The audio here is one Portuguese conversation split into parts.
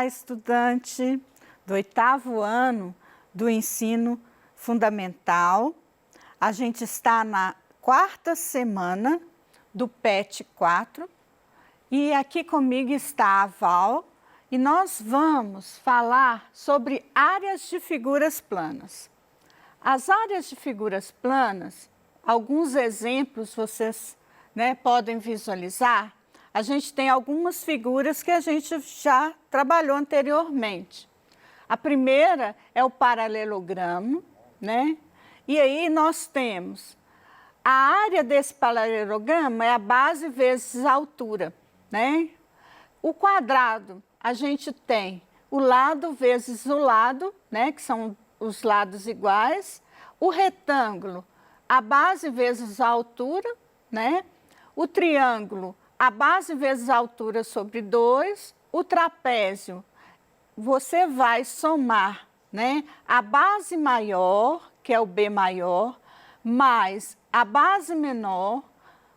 estudante do 8º ano do ensino fundamental. A gente está na 4ª semana do PET 4 e aqui comigo está a Val e nós vamos falar sobre áreas de figuras planas. As áreas de figuras planas, alguns exemplos vocês podem visualizar. A gente tem algumas figuras que a gente já trabalhou anteriormente. A primeira é o paralelogramo, E aí nós temos a área desse paralelogramo é a base vezes a altura, O quadrado, a gente tem o lado vezes o lado, que são os lados iguais. O retângulo, a base vezes a altura, O triângulo, a base vezes a altura sobre 2. O trapézio, você vai somar a base maior, que é o B maior, mais a base menor,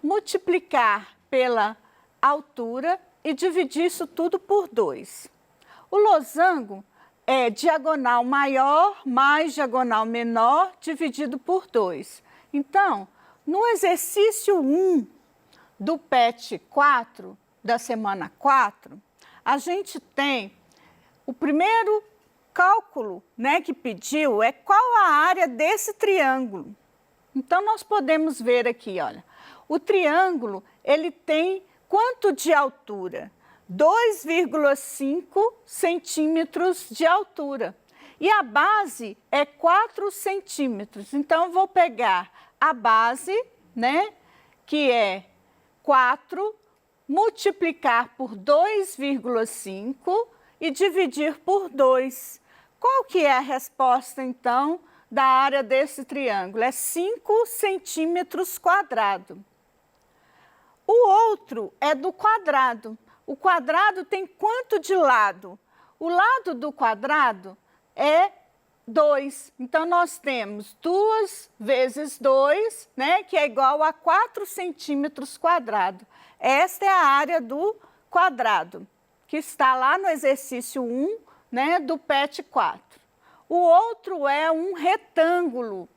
multiplicar pela altura e dividir isso tudo por 2. O losango é diagonal maior mais diagonal menor dividido por 2. Então, no exercício 1 do PET 4, da semana 4, a gente tem o primeiro cálculo que pediu é qual a área desse triângulo. Então, nós podemos ver aqui, olha, o triângulo, ele tem quanto de altura? 2,5 centímetros de altura. E a base é 4 centímetros. Então, eu vou pegar a base, que é 4, multiplicar por 2,5 e dividir por 2. Qual que é a resposta, então, da área desse triângulo? É 5 centímetros quadrados. O outro é do quadrado. O quadrado tem quanto de lado? O lado do quadrado é 2. Então, nós temos 2 vezes 2, que é igual a 4 centímetros quadrados. Esta é a área do quadrado, que está lá no exercício 1, do PET 4. O outro é um retângulo,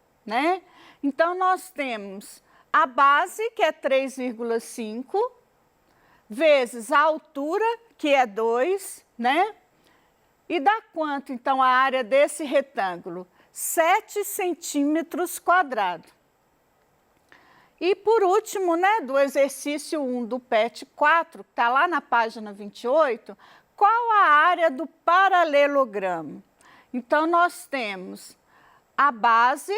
Então, nós temos a base, que é 3,5, vezes a altura, que é 2, E dá quanto, então, a área desse retângulo? 7 centímetros quadrados. E, por último, do exercício 1 do PET 4, que está lá na página 28, qual a área do paralelogramo? Então, nós temos a base,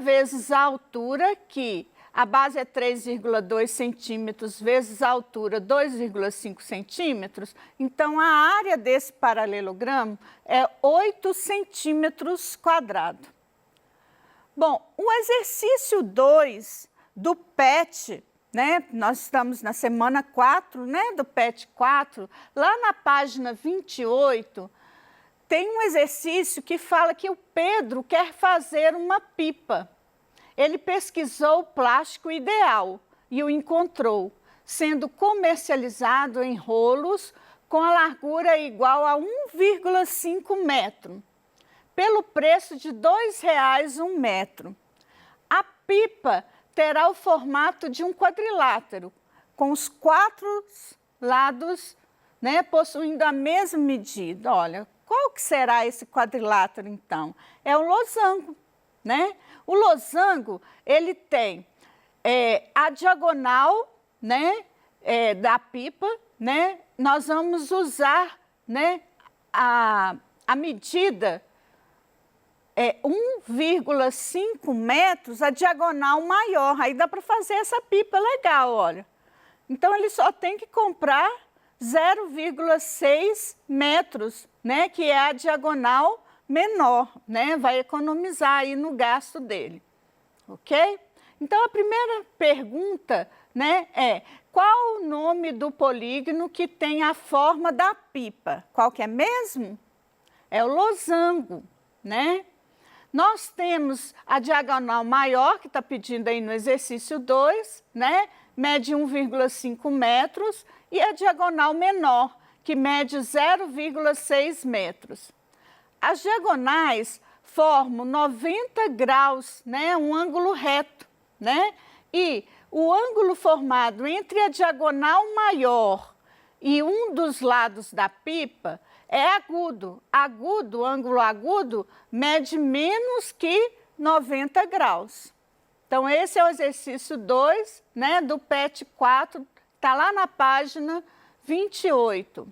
vezes a altura, que a base é 3,2 centímetros vezes a altura 2,5 centímetros. Então, a área desse paralelogramo é 8 centímetros quadrados. Bom, o exercício 2 do PET, nós estamos na semana 4, do PET 4, lá na página 28, tem um exercício que fala que o Pedro quer fazer uma pipa. Ele pesquisou o plástico ideal e o encontrou, sendo comercializado em rolos com a largura igual a 1,5 metro, pelo preço de R$ 2,00 um metro. A pipa terá o formato de um quadrilátero, com os 4 lados possuindo a mesma medida. Olha, qual que será esse quadrilátero, então? É o losango, O losango, ele tem a diagonal, da pipa, Nós vamos usar, a medida 1,5 metros, a diagonal maior. Aí dá para fazer essa pipa legal, olha. Então, ele só tem que comprar 0,6 metros, que é a diagonal menor, Vai economizar aí no gasto dele, ok? Então, a primeira pergunta, é qual o nome do polígono que tem a forma da pipa? Qual que é mesmo? É o losango, Nós temos a diagonal maior, que está pedindo aí no exercício 2, mede 1,5 metros, e a diagonal menor, que mede 0,6 metros. As diagonais formam 90 graus, né? Um ângulo reto, né? E o ângulo formado entre a diagonal maior e um dos lados da pipa é agudo. Agudo, ângulo agudo, mede menos que 90 graus. Então, esse é o exercício 2, né, do PET 4, está lá na página 28.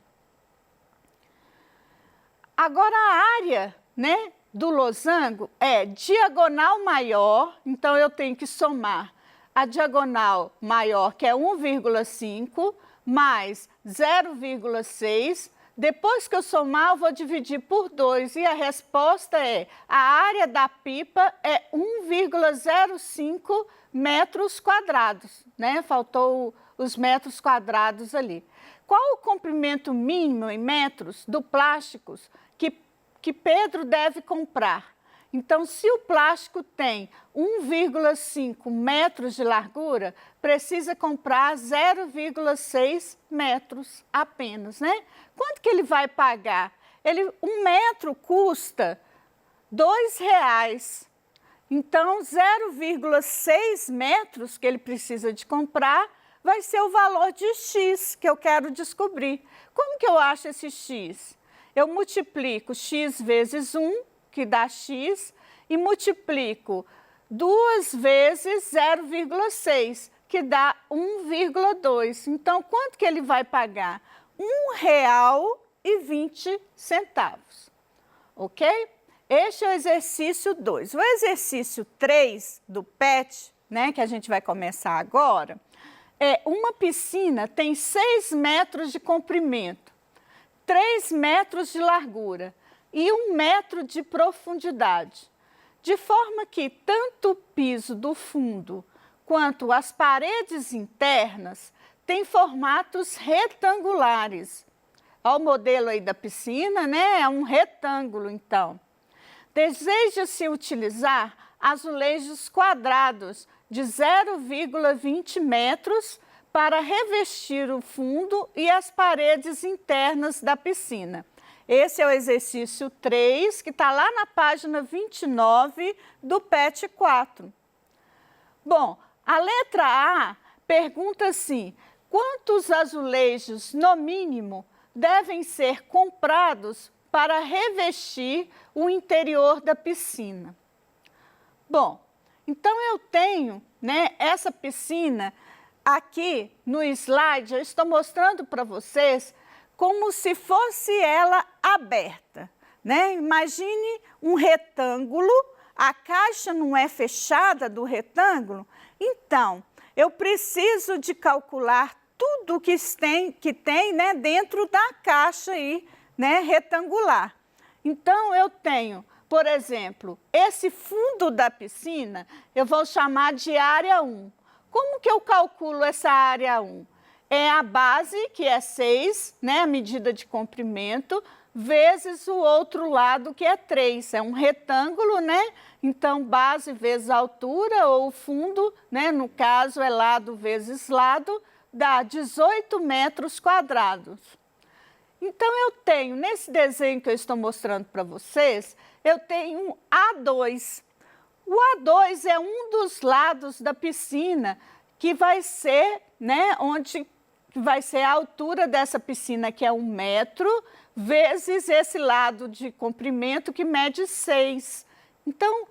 Agora, a área, né, do losango é diagonal maior, então eu tenho que somar a diagonal maior, que é 1,5, mais 0,6. Depois que eu somar, eu vou dividir por 2 e a resposta é, a área da pipa é 1,05 metros quadrados, né? Faltou os metros quadrados ali. Qual o comprimento mínimo em metros do plástico que Pedro deve comprar? Então, se o plástico tem 1,5 metros de largura, precisa comprar 0,6 metros apenas, né? Quanto que ele vai pagar? Um metro custa R$2. Então, 0,6 metros que ele precisa de comprar vai ser o valor de X que eu quero descobrir. Como que eu acho esse X? Eu multiplico X vezes 1, que dá X, e multiplico 2 vezes 0,6, que dá 1,2. Então, quanto que ele vai pagar? R$1,20, ok? Este é o exercício 2. O exercício 3 do PET, né, que a gente vai começar agora, uma piscina tem 6 metros de comprimento, 3 metros de largura e 1 metro de profundidade, de forma que tanto o piso do fundo quanto as paredes internas têm formatos retangulares. Olha o modelo aí da piscina, né? É um retângulo, então. Deseja-se utilizar azulejos quadrados de 0,20 metros para revestir o fundo e as paredes internas da piscina. Esse é o exercício 3, que está lá na página 29 do PET 4. Bom, a letra A pergunta assim, quantos azulejos, no mínimo, devem ser comprados para revestir o interior da piscina? Bom, então eu tenho, né, essa piscina aqui no slide, eu estou mostrando para vocês como se fosse ela aberta, né? Imagine um retângulo, a caixa não é fechada do retângulo, então eu preciso de calcular tudo que tem, né, dentro da caixa aí, né, retangular. Então eu tenho, por exemplo, esse fundo da piscina, eu vou chamar de área 1. Como que eu calculo essa área 1? É a base, que é 6, né, a medida de comprimento, vezes o outro lado, que é 3. É um retângulo, né? Então, base vezes altura, ou fundo, né, no caso é lado vezes lado, dá 18 metros quadrados. Então, eu tenho, nesse desenho que eu estou mostrando para vocês, eu tenho um A2. O A2 é um dos lados da piscina que vai ser, né, onde vai ser a altura dessa piscina, que é 1 metro, vezes esse lado de comprimento que mede 6. Então,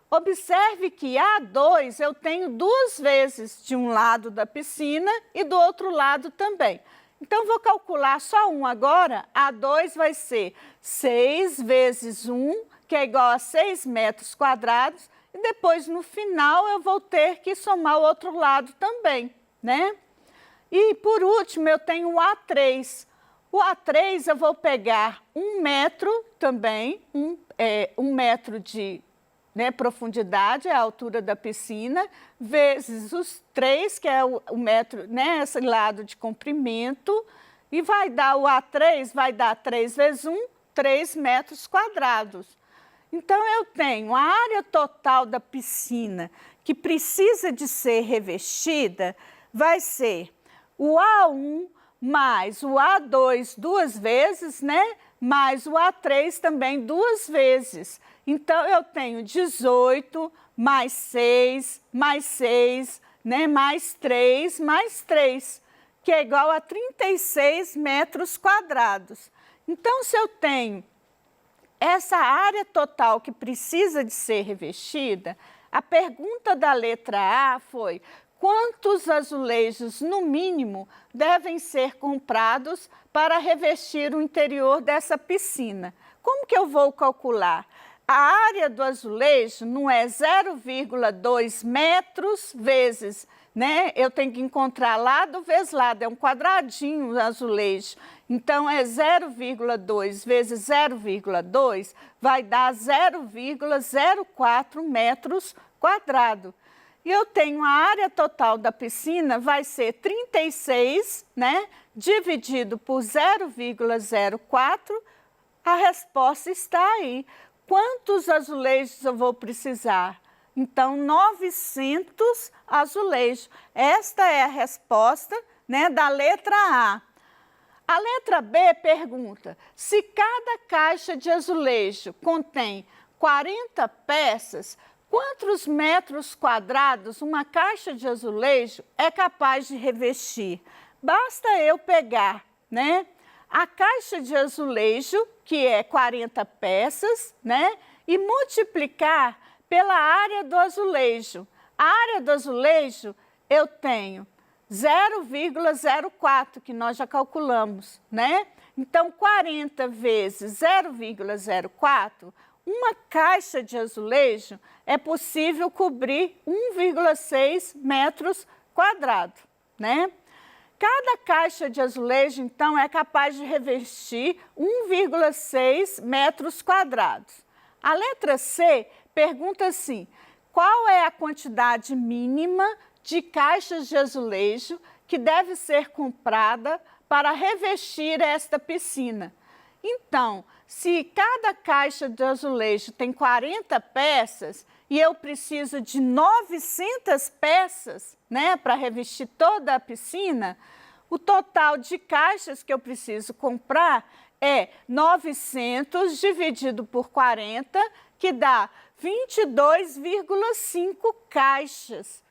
observe que A2 eu tenho 2 vezes de um lado da piscina e do outro lado também. Então, vou calcular só um agora. A2 vai ser 6 vezes 1, que é igual a 6 metros quadrados, e depois, no final, eu vou ter que somar o outro lado também, né? E, por último, eu tenho o A3. O A3 eu vou pegar 1 metro também, 1 metro de, né, profundidade, é a altura da piscina, vezes os 3, que é o metro, né, esse lado de comprimento, e vai dar o A3, vai dar 3 vezes 1, 3 metros quadrados. Então, eu tenho a área total da piscina que precisa de ser revestida, vai ser o A1 mais o A2 duas vezes, né? Mais o A3 também duas vezes. Então, eu tenho 18 mais 6, né? Mais 3, que é igual a 36 metros quadrados. Então, se eu tenho essa área total que precisa de ser revestida, a pergunta da letra A foi: quantos azulejos, no mínimo, devem ser comprados para revestir o interior dessa piscina? Como que eu vou calcular? A área do azulejo não é 0,2 metros vezes, né? Eu tenho que encontrar lado vezes lado, é um quadradinho o azulejo. Então, é 0,2 vezes 0,2 vai dar 0,04 metros quadrados. E eu tenho a área total da piscina, vai ser 36, né? Dividido por 0,04, a resposta está aí. Quantos azulejos eu vou precisar? Então, 900 azulejos. Esta é a resposta, né, da letra A. A letra B pergunta: se cada caixa de azulejo contém 40 peças, quantos metros quadrados uma caixa de azulejo é capaz de revestir? Basta eu pegar, né, a caixa de azulejo, que é 40 peças, né, e multiplicar pela área do azulejo. A área do azulejo eu tenho 0,04, que nós já calculamos, né? Então, 40 vezes 0,04, uma caixa de azulejo é possível cobrir 1,6 metros quadrados, né? Cada caixa de azulejo, então, é capaz de revestir 1,6 metros quadrados. A letra C pergunta assim: qual é a quantidade mínima de caixas de azulejo que deve ser comprada para revestir esta piscina? Então, se cada caixa de azulejo tem 40 peças e eu preciso de 900 peças, né, para revestir toda a piscina, o total de caixas que eu preciso comprar é 900 dividido por 40, que dá 22,5 caixas.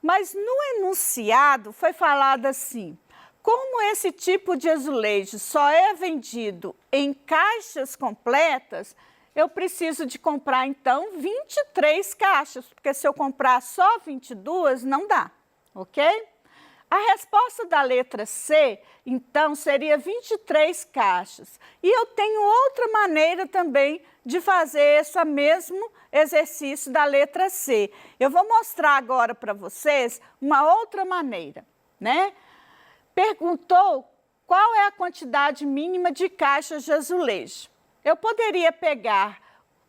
Mas no enunciado foi falado assim: como esse tipo de azulejo só é vendido em caixas completas, eu preciso de comprar, então, 23 caixas, porque se eu comprar só 22, não dá, ok? A resposta da letra C, então, seria 23 caixas. E eu tenho outra maneira também de fazer esse mesmo exercício da letra C. Eu vou mostrar agora para vocês uma outra maneira, né? Perguntou qual é a quantidade mínima de caixas de azulejo. Eu poderia pegar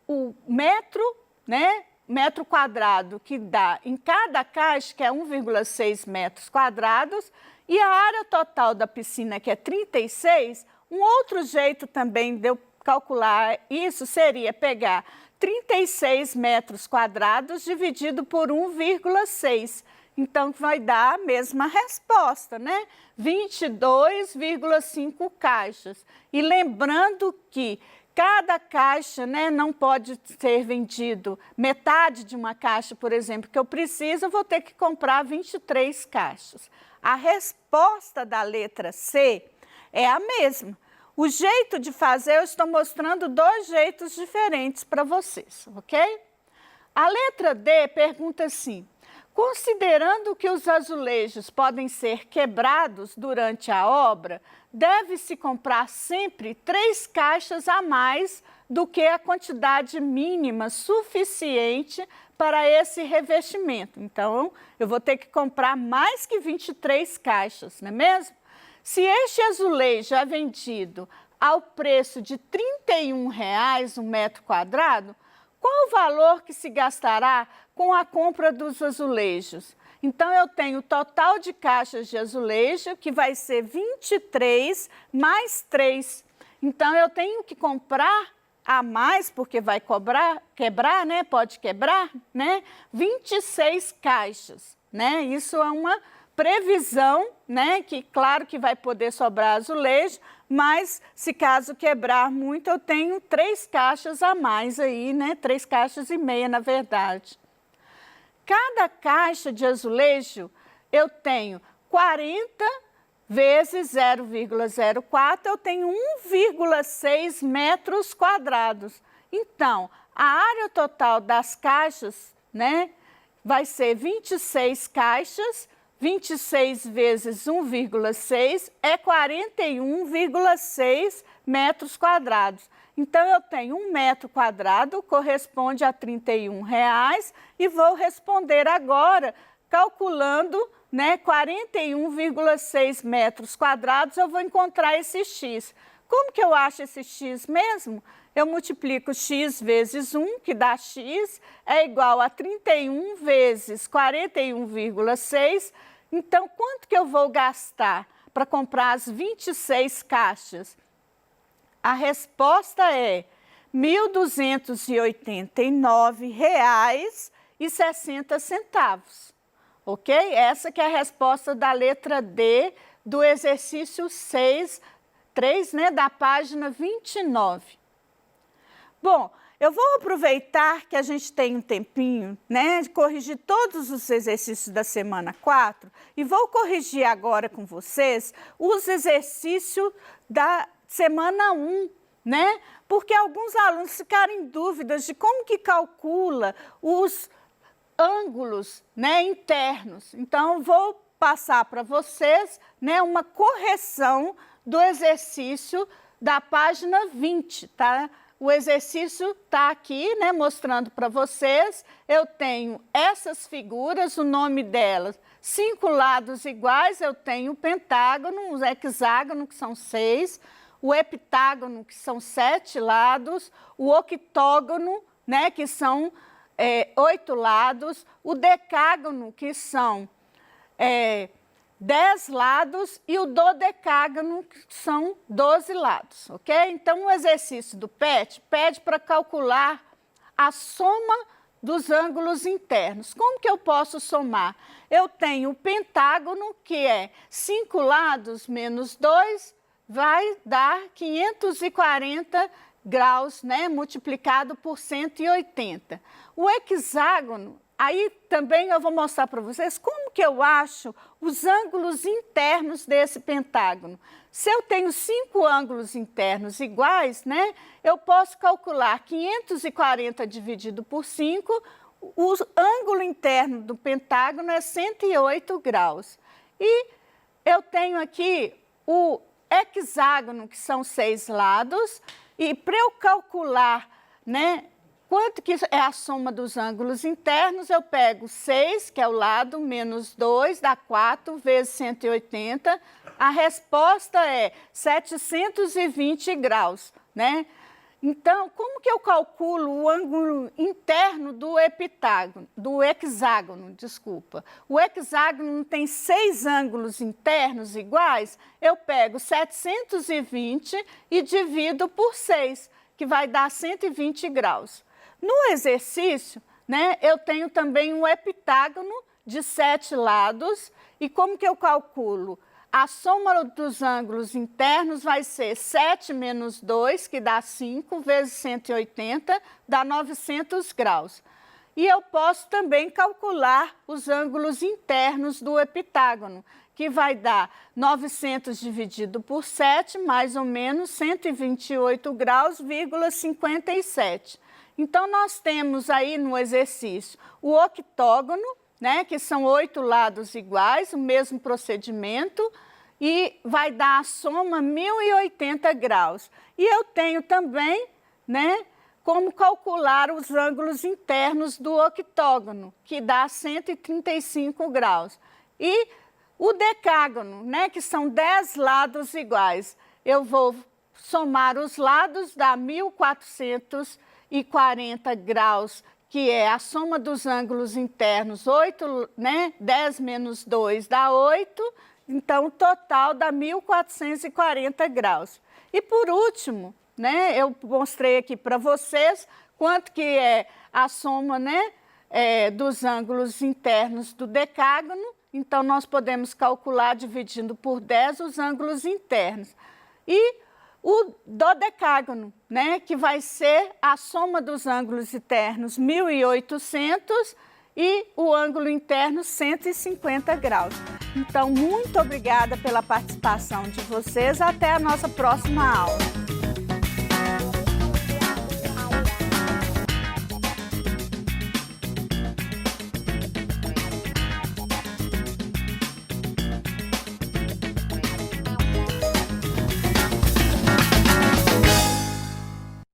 o metro, né, metro quadrado que dá em cada caixa, que é 1,6 metros quadrados, e a área total da piscina, que é 36, um outro jeito também de eu calcular isso seria pegar 36 metros quadrados dividido por 1,6. Então, vai dar a mesma resposta, né? 22,5 caixas. E lembrando que cada caixa, né, não pode ser vendido metade de uma caixa, por exemplo, que eu preciso, eu vou ter que comprar 23 caixas. A resposta da letra C é a mesma. O jeito de fazer, eu estou mostrando dois jeitos diferentes para vocês, ok? A letra D pergunta assim: considerando que os azulejos podem ser quebrados durante a obra, deve-se comprar sempre 3 caixas a mais do que a quantidade mínima suficiente para esse revestimento. Então, eu vou ter que comprar mais que 23 caixas, não é mesmo? Se este azulejo é vendido ao preço de R$ 31,00 um metro quadrado, qual o valor que se gastará com a compra dos azulejos? Então, eu tenho o total de caixas de azulejo, que vai ser 23 mais 3. Então, eu tenho que comprar a mais, porque vai quebrar, né? Pode quebrar, né? 26 caixas, né? Isso é uma previsão, né, que claro que vai poder sobrar azulejo, mas se caso quebrar muito, eu tenho 3 caixas a mais aí, né, 3 caixas e meia, na verdade. Cada caixa de azulejo, eu tenho 40 vezes 0,04, eu tenho 1,6 metros quadrados. Então, a área total das caixas, né, vai ser 26 caixas, 26 vezes 1,6 é 41,6 metros quadrados. Então, eu tenho 1 metro quadrado, corresponde a R$ 31,00, e vou responder agora, calculando, né, 41,6 metros quadrados, eu vou encontrar esse x. Como que eu acho esse x mesmo? Eu multiplico x vezes 1, que dá x, é igual a 31 vezes 41,6. Então, quanto que eu vou gastar para comprar as 26 caixas? A resposta é R$ 1.289,60. Ok? Essa que é a resposta da letra D do exercício 6.3, né, da página 29. Bom, eu vou aproveitar que a gente tem um tempinho, né, de corrigir todos os exercícios da semana 4 e vou corrigir agora com vocês os exercícios da semana 1, né? Porque alguns alunos ficaram em dúvidas de como que calcula os ângulos, né, internos. Então, vou passar para vocês, né, uma correção do exercício da página 20, tá? O exercício está aqui, né, mostrando para vocês. Eu tenho essas figuras, o nome delas, 5 lados iguais, eu tenho o pentágono, o hexágono, que são 6, o heptágono, que são 7 lados, o octógono, né, que são 8 lados, o decágono, que são 10 lados, e o dodecágono, que são 12 lados, ok? Então, o exercício do PET pede para calcular a soma dos ângulos internos. Como que eu posso somar? Eu tenho o pentágono, que é 5 lados menos 2, vai dar 540 graus, né, multiplicado por 180. O hexágono, aí também eu vou mostrar para vocês como que eu acho os ângulos internos desse pentágono. Se eu tenho 5 ângulos internos iguais, né, eu posso calcular 540 dividido por 5, o ângulo interno do pentágono é 108 graus. E eu tenho aqui o hexágono, que são 6 lados, e para eu calcular, né, quanto que é a soma dos ângulos internos, eu pego 6, que é o lado, menos 2, dá 4, vezes 180. A resposta é 720 graus, né? Então, como que eu calculo o ângulo interno do hexágono, desculpa. O hexágono tem 6 ângulos internos iguais, eu pego 720 e divido por 6, que vai dar 120 graus. No exercício, né, eu tenho também um heptágono de 7 lados, e como que eu calculo? A soma dos ângulos internos vai ser 7 menos 2, que dá 5, vezes 180, dá 900 graus. E eu posso também calcular os ângulos internos do heptágono, que vai dar 900 dividido por 7, mais ou menos 128 graus, 57. Então, nós temos aí no exercício o octógono, né, que são 8 lados iguais, o mesmo procedimento, e vai dar a soma 1080 graus. E eu tenho também, né, como calcular os ângulos internos do octógono, que dá 135 graus. E o decágono, né, que são 10 lados iguais, eu vou somar os lados, dá 1440 graus, que é a soma dos ângulos internos, 8, né, 10 menos 2 dá 8, então o total dá 1440 graus. E por último, né, eu mostrei aqui para vocês quanto que é a soma, né, dos ângulos internos do decágono. então nós podemos calcular dividindo por 10 os ângulos internos. E o dodecágono, né, que vai ser a soma dos ângulos internos 1.800 e o ângulo interno 150 graus. Então, muito obrigada pela participação de vocês. Até a nossa próxima aula.